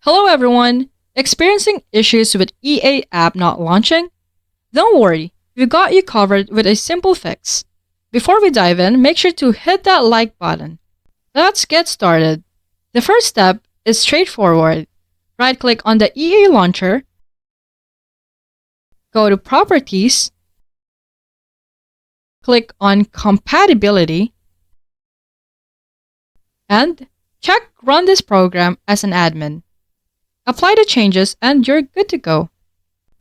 Hello everyone! Experiencing issues with EA app not launching? Don't worry, we got you covered with a simple fix. Before we dive in, make sure to hit that like button. Let's get started. The first step is straightforward. Right-click on the EA launcher, go to Properties, click on Compatibility, and check Run this program as an admin. Apply the changes and you're good to go.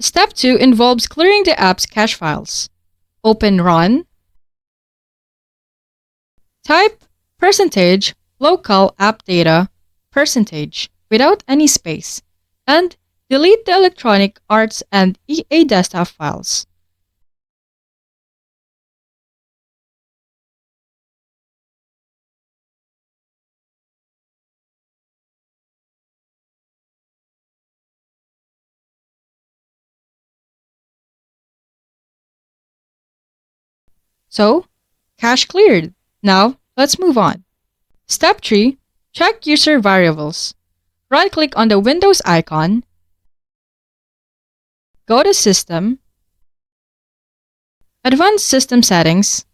Step 2 involves clearing the app's cache files. Open Run, type %local app data % without any space, and delete the Electronic Arts and EA desktop files. So, cache cleared. Now, let's move on. Step 3. Check user variables. Right-click on the Windows icon, go to System, Advanced System Settings,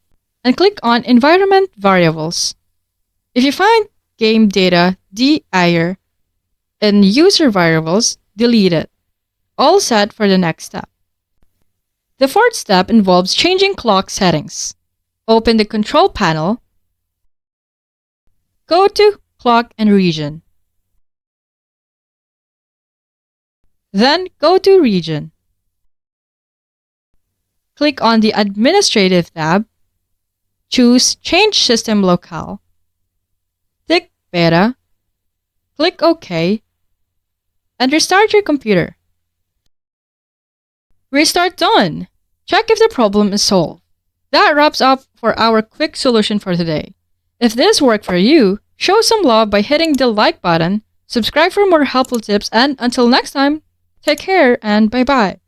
and click on Environment Variables. If you find game data dir in user variables, delete it. All set for the next step. The fourth step involves changing clock settings. Open the control panel, go to Clock and Region. Then go to Region. Click on the Administrative tab, choose Change System Locale, tick Beta, click OK, and restart your computer. Restart done! Check if the problem is solved. That wraps up for our quick solution for today. If this worked for you, show some love by hitting the like button, subscribe for more helpful tips, and until next time, take care and bye-bye.